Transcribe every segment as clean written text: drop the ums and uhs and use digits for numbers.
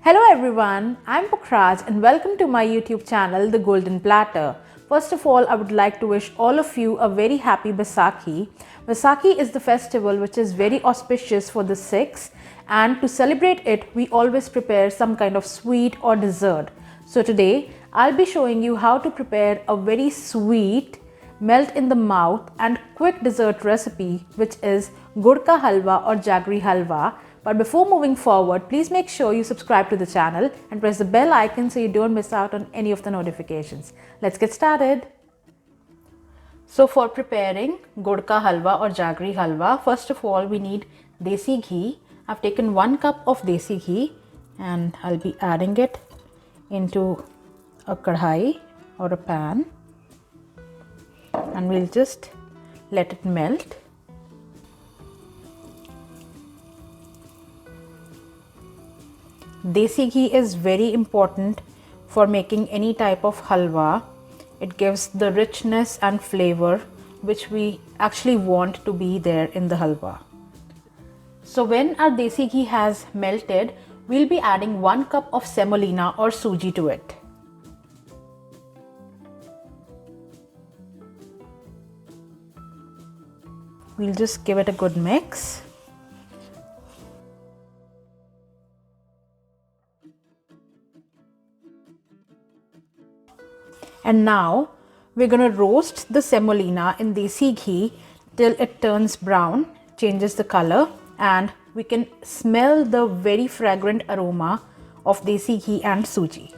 Hello everyone, I'm Pukhraj and welcome to my YouTube channel, The Golden Platter. First of all, I would like to wish all of you a very happy Baisakhi. Baisakhi is the festival which is very auspicious for the Sikhs, and to celebrate it, we always prepare some kind of sweet or dessert. So today, I'll be showing you how to prepare a very sweet, melt in the mouth and quick dessert recipe which is Gur ka Halwa or Jaggery Halwa. But before moving forward, please make sure you subscribe to the channel and press the bell icon so you don't miss out on any of the notifications. Let's get started. So for preparing Gur ka Halwa or Jaggery Halwa, first of all we need Desi ghee. I've taken 1 cup of Desi ghee and I'll be adding it into a kadhai or a pan, and we'll just let it melt. Desi ghee is very important for making any type of halwa. It gives the richness and flavor which we actually want to be there in the halwa. So when our desi ghee has melted, we'll be adding 1 cup of semolina or suji to it. We'll just give it a good mix. And now we're going to roast the semolina in desi ghee till it turns brown, changes the color, and we can smell the very fragrant aroma of desi ghee and suji.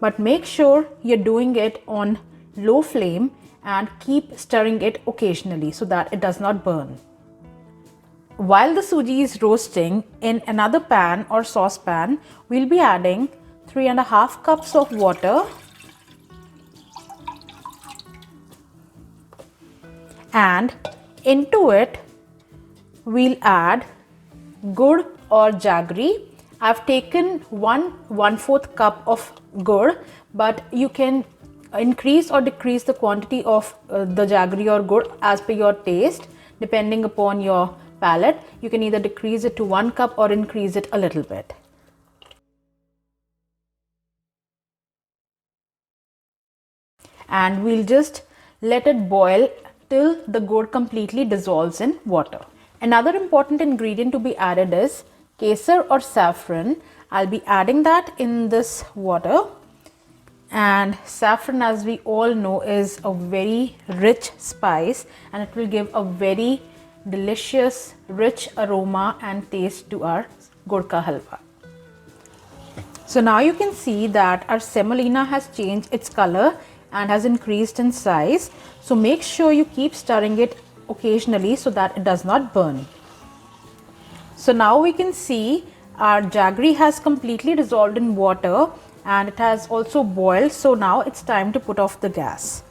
But make sure you're doing it on low flame and keep stirring it occasionally so that it does not burn. While the suji is roasting, in another pan or saucepan, we'll be adding 3.5 cups of water and into it we'll add gur or jaggery. I've taken 1/4 cup of gur, but you can increase or decrease the quantity of the jaggery or gur as per your taste, depending upon your palate. You can either decrease it to 1 cup or increase it a little bit. And we'll just let it boil till the gur completely dissolves in water. Another important ingredient to be added is kesar or saffron. I'll be adding that in this water. And saffron, as we all know, is a very rich spice and it will give a very delicious, rich aroma and taste to our Gur ka Halwa. So now you can see that our semolina has changed its color and has increased in size. So make sure you keep stirring it occasionally so that it does not burn. So now we can see our jaggery has completely dissolved in water and it has also boiled. So now it's time to put off the gas.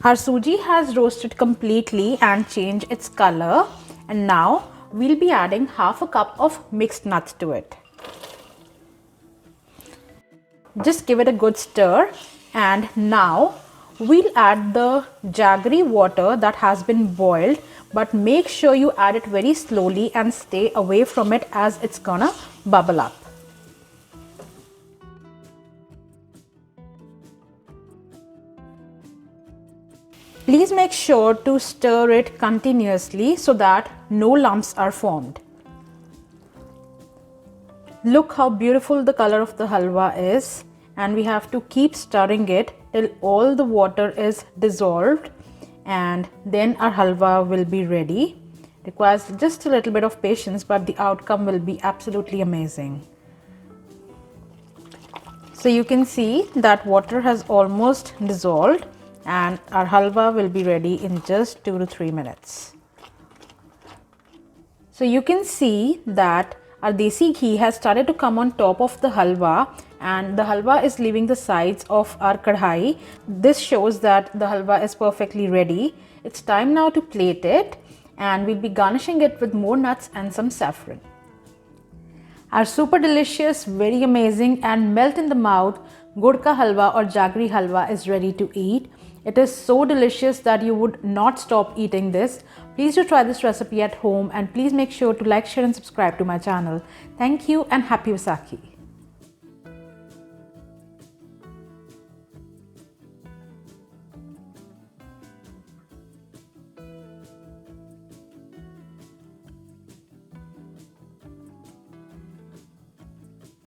Our suji has roasted completely and changed its color, and now we'll be adding 1/2 cup of mixed nuts to it. Just give it a good stir, and now we'll add the jaggery water that has been boiled, but make sure you add it very slowly and stay away from it as it's gonna bubble up. Please make sure to stir it continuously so that no lumps are formed. Look how beautiful the color of the halwa is, and we have to keep stirring it till all the water is dissolved, and then our halwa will be ready. It requires just a little bit of patience, but the outcome will be absolutely amazing. So you can see that water has almost dissolved and our halwa will be ready in just 2 to 3 minutes. So you can see that our desi ghee has started to come on top of the halwa, and the halwa is leaving the sides of our kadhai. This shows that the halwa is perfectly ready. It's time now to plate it, and we'll be garnishing it with more nuts and some saffron. Our super delicious, very amazing and melt in the mouth Gud ka halwa or jaggery halwa is ready to eat. It is so delicious that you would not stop eating this. Please do try this recipe at home and please make sure to like, share and subscribe to my channel. Thank you and happy Vaisakhi.